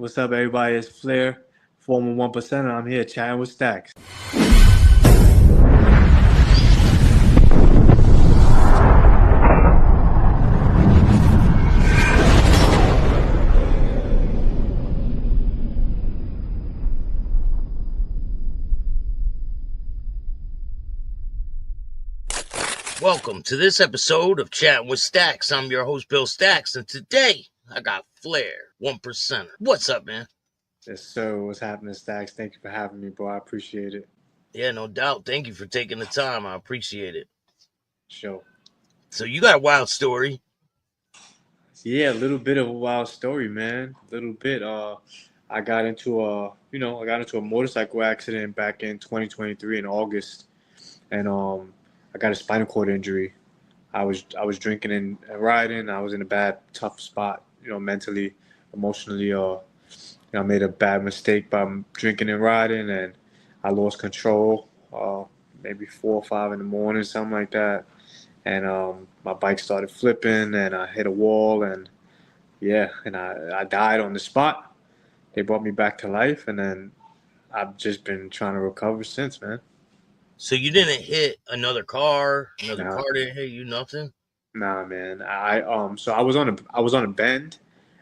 What's up, everybody? It's Flair, former 1%, and I'm here chatting with Staxx. Welcome to this episode of Chattin with Staxx. I'm your host, Bill Staxx, and today I got Flair, 1%er. What's up, man? Yes, sir. What's happening, Staxx? Thank you for having me, bro. I appreciate it. Yeah, no doubt. Thank you for taking the time. I appreciate it. Sure. So you got a wild story. Yeah, a little bit of a wild story, man. A little bit. I got into a motorcycle accident back in 2023 in August, and I got a spinal cord injury. I was drinking and riding. I was in a bad, tough spot, mentally, emotionally. I made a bad mistake by drinking and riding, and I lost control. Maybe 4 or 5 in the morning, something like that. And my bike started flipping, and I hit a wall, and I died on the spot. They brought me back to life, and then I've just been trying to recover since, man. So you didn't hit another car? Another Nah. car didn't hit you? Nothing? Nah, man. So I was on a bend,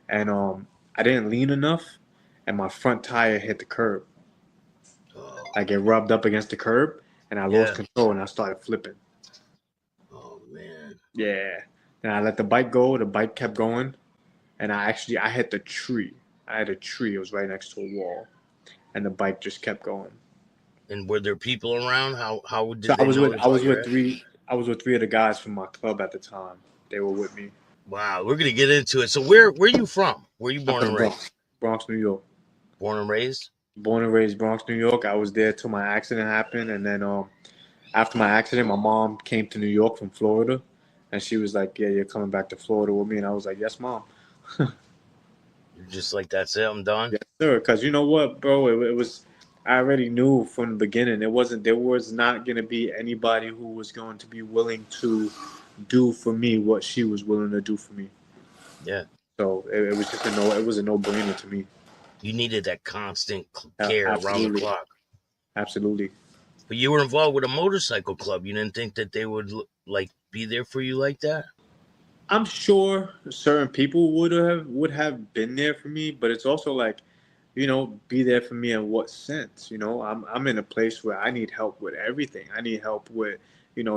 and I didn't lean enough, and my front tire hit the curb. Oh, Like it rubbed up against the curb, and I lost control, and I started flipping. oh man. Yeah. And I let the bike go. The bike kept going, and I hit the tree. I had a tree. It was right next to a wall, and the bike just kept going. And were there people around? How did So they know? I was with three of the guys from my club at the time. They were with me. Wow, we're gonna get into it. So where you from? Where you I'm born from and Bronx, raised? Bronx, New York. Born and raised? Born and raised Bronx, New York. I was there till my accident happened, and then after my accident, my mom came to New York from Florida, and she was like, "Yeah, you're coming back to Florida with me," and I was like, "Yes, mom." You're just like, that's it, I'm done? Yes, sir. Because you know what, bro? It was. I already knew from the beginning. There was not going to be anybody who was going to be willing to do for me what she was willing to do for me. Yeah. So it was just it was a no-brainer to me. You needed that constant care around the clock. Absolutely. But you were involved with a motorcycle club. You didn't think that they would be there for you like that? I'm sure certain people would have been there for me, but it's also like, be there for me in what sense? I'm in a place where I need help with everything. I need help with,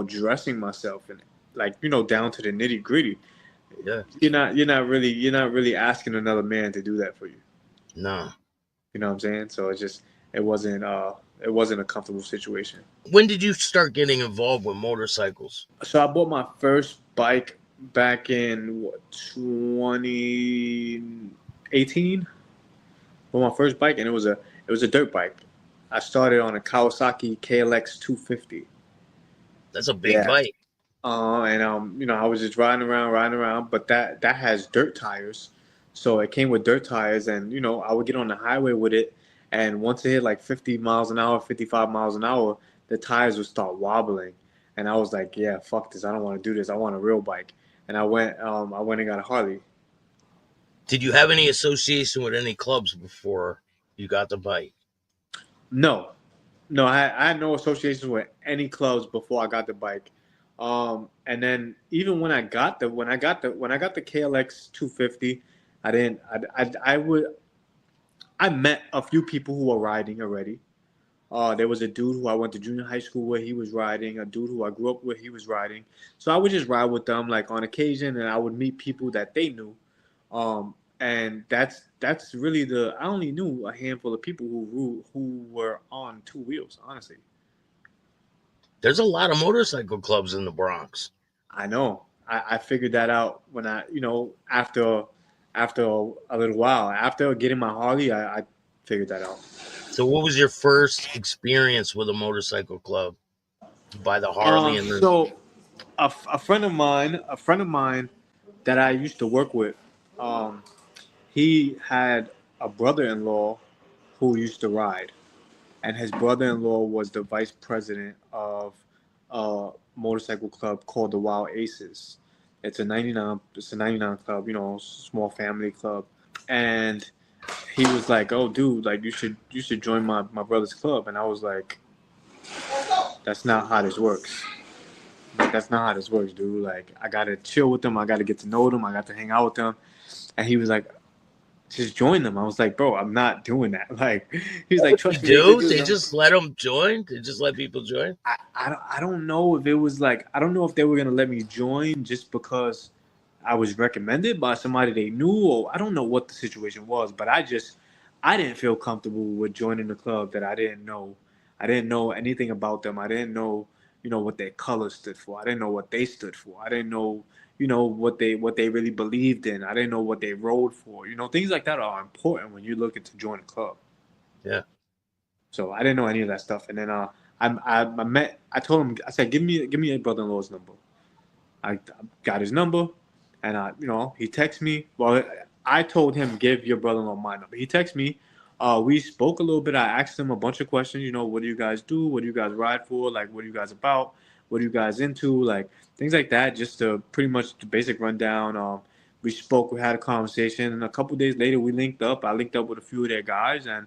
dressing myself and like, down to the nitty gritty. Yeah. You're not really asking another man to do that for you. No. You know what I'm saying? So it wasn't a comfortable situation. When did you start getting involved with motorcycles? So I bought my first bike back in 2018. Bought my first bike, and it was a dirt bike. I started on a Kawasaki KLX 250. That's a big bike. And I was just riding around, but that has dirt tires, so it came with dirt tires, and I would get on the highway with it, and once it hit like 50 miles an hour, 55 miles an hour, the tires would start wobbling, and I was like, yeah, fuck this, I don't want to do this, I want a real bike, and I went and got a Harley. Did you have any association with any clubs before you got the bike? No, I had no association with any clubs before I got the bike. And then even when I got the KLX 250, I met a few people who were riding already. There was a dude who I went to junior high school with, he was riding. A dude who I grew up with, he was riding. So I would just ride with them like on occasion, and I would meet people that they knew. And that's really I only knew a handful of people who were on two wheels, honestly. There's a lot of motorcycle clubs in the Bronx. I know. I figured that out when after a little while, after getting my Harley, I figured that out. So what was your first experience with a motorcycle club? You buy the Harley and so a friend of mine that I used to work with, he had a brother-in-law who used to ride, and his brother-in-law was the vice president of a motorcycle club called the Wild Aces. It's a 99 club, small family club. And he was like, "Oh, dude, like you should join my brother's club," and I was like, "That's not how this works. Like, that's not how this works, dude. Like, I gotta chill with them. I gotta get to know them. I got to hang out with them." And he was like, "Just join them." I was like, "Bro, I'm not doing that." Like, he was like, You "Trust me, they do? do." They just let them join? They just let people join? I don't know if it was like I don't know if they were gonna let me join just because I was recommended by somebody they knew, or I don't know what the situation was, but I didn't feel comfortable with joining the club that I didn't know. I didn't know anything about them. I didn't know, what their colors stood for. I didn't know what they stood for. I didn't know, what they really believed in. I didn't know what they rode for. Things like that are important when you're looking to join a club. Yeah. So I didn't know any of that stuff. And then I told him, I said, give me your brother-in-law's number. I got his number, and he texted me. Well, I told him, give your brother-in-law my number. He texted me. We spoke a little bit. I asked him a bunch of questions. What do you guys do? What do you guys ride for? Like, what are you guys about? What are you guys into? Like, things like that. Just to pretty much the basic rundown. We spoke. We had a conversation, and a couple days later, we linked up. I linked up with a few of their guys, and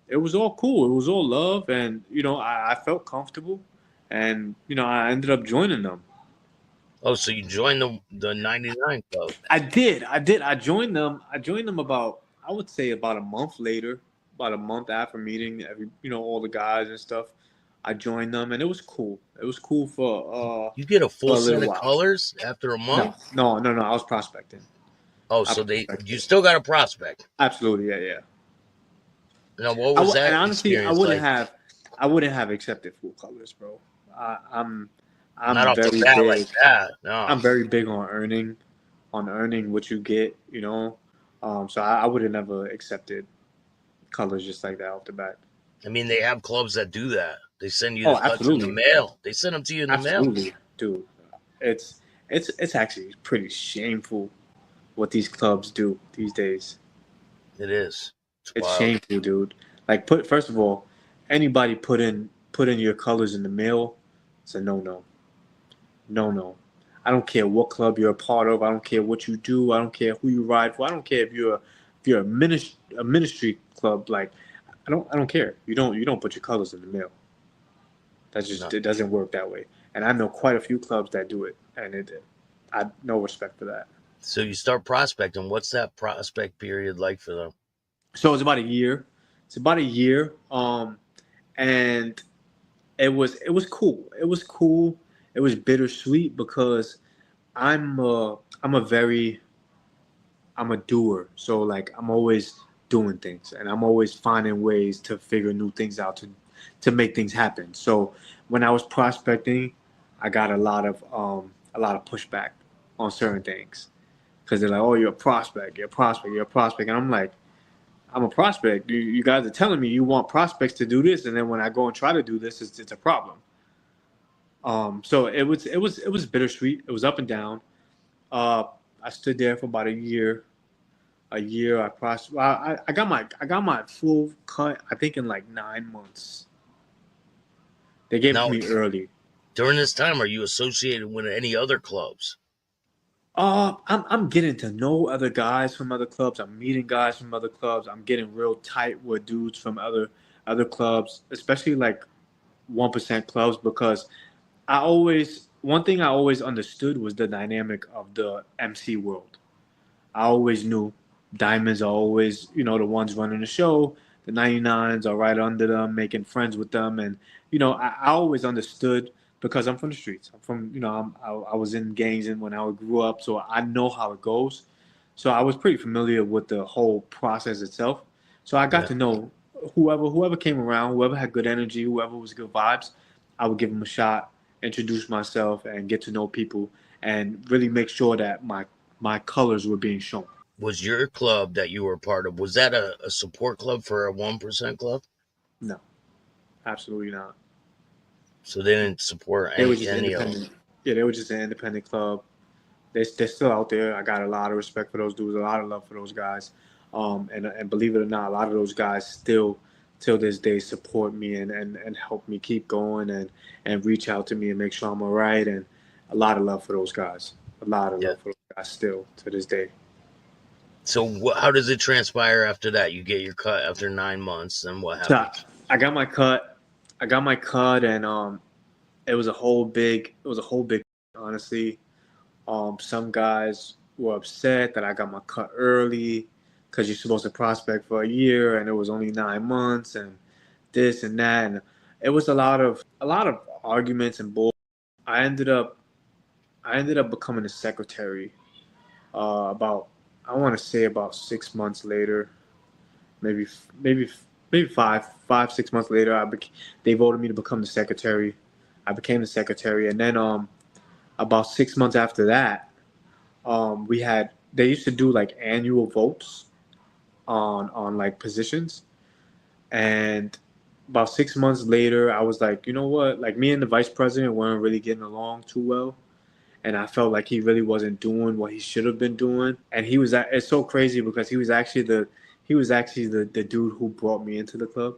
it was all cool. It was all love, and I felt comfortable, and I ended up joining them. Oh, so you joined the 99 club. I did. I did. I joined them. About, I would say, about a month later, about a month after meeting all the guys and stuff. I joined them, and it was cool. It was cool You get a for full a set little of while. colors after a No, month? no, no, no. I was prospecting. Oh, I so you prospected. still got a prospect. Absolutely, yeah, yeah. Now, what was And that honestly, experience like? I wouldn't have accepted full colors, bro. I, I'm, Not I'm off the very bat like big. that. No. I'm very big on earning what you get. So I would have never accepted colors just like that off the bat. I mean, they have clubs that do that. They send you the Oh, cuts in the absolutely, mail. They send them to you in the mail. absolutely, dude. It's actually pretty shameful what these clubs do these days. It is. It's It's wild. shameful, dude. Like, first of all, anybody put in your colors in the mail. It's a no, no, no. I don't care what club you're a part of. I don't care what you do. I don't care who you ride for. I don't care if you're a ministry club. Like, I don't care. You don't put your colors in the mail. No. It doesn't work that way. And I know quite a few clubs that do it, and I have no respect for that. So you start prospecting. What's that prospect period like for them? So it's about a year. It's about a year. And it was cool. It was cool. It was bittersweet because I'm a I'm a very I'm a doer. So like I'm always doing things and I'm always finding ways to figure new things out to make things happen. So when I was prospecting, I got a lot of pushback on certain things because they're like, "Oh, you're a prospect. You're a prospect. You're a prospect." And I'm like, "I'm a prospect. You guys are telling me you want prospects to do this, and then when I go and try to do this, it's a problem." So it was bittersweet. It was up and down. Uh, I stood there for about a year. A year. I got my full cut. I think in like 9 months. They gave it to Now, me early. during this time, are you associated with any other clubs? I'm getting to know other guys from other clubs. I'm meeting guys from other clubs. I'm getting real tight with dudes from other clubs, especially like 1% clubs because one thing I always understood was the dynamic of the MC world. I always knew diamonds are always, the ones running the show. The 99s are right under them, making friends with them, and I always understood because I'm from the streets. I'm from, I was in gangs and when I grew up, so I know how it goes. So I was pretty familiar with the whole process itself. So I got Yeah. to know whoever came around, whoever had good energy, whoever was good vibes. I would give them a shot, introduce myself, and get to know people, and really make sure that my colors were being shown. Was your club that you were part of, was that a support club for a 1% club? No, absolutely not. So they didn't support They were any just any of them. independent. Yeah, they were just an independent club. They're still out there. I got a lot of respect for those dudes, a lot of love for those guys. And believe it or not, a lot of those guys still, till this day, support me and help me keep going and reach out to me and make sure I'm all right. And a lot of love for those guys. A lot of Yeah. love for those guys still to this day. So how does it transpire after that? You get your cut after 9 months, and what So happens? I got my cut. And it was a whole big. Honestly. Some guys were upset that I got my cut early because you're supposed to prospect for a year and it was only 9 months and this and that, and it was a lot of arguments and bull. I ended up I ended up becoming a secretary about, I want to say, about 6 months later, maybe maybe maybe 5 6 months later. They voted me to become the secretary. I became the secretary, and then about 6 months after that, we had they used to do like annual votes on like positions, and about 6 months later, I was like, you know what? Like, me and the vice president weren't really getting along too well, and I felt like he really wasn't doing what he should have been doing. And it's so crazy because he was actually the dude who brought me into the club.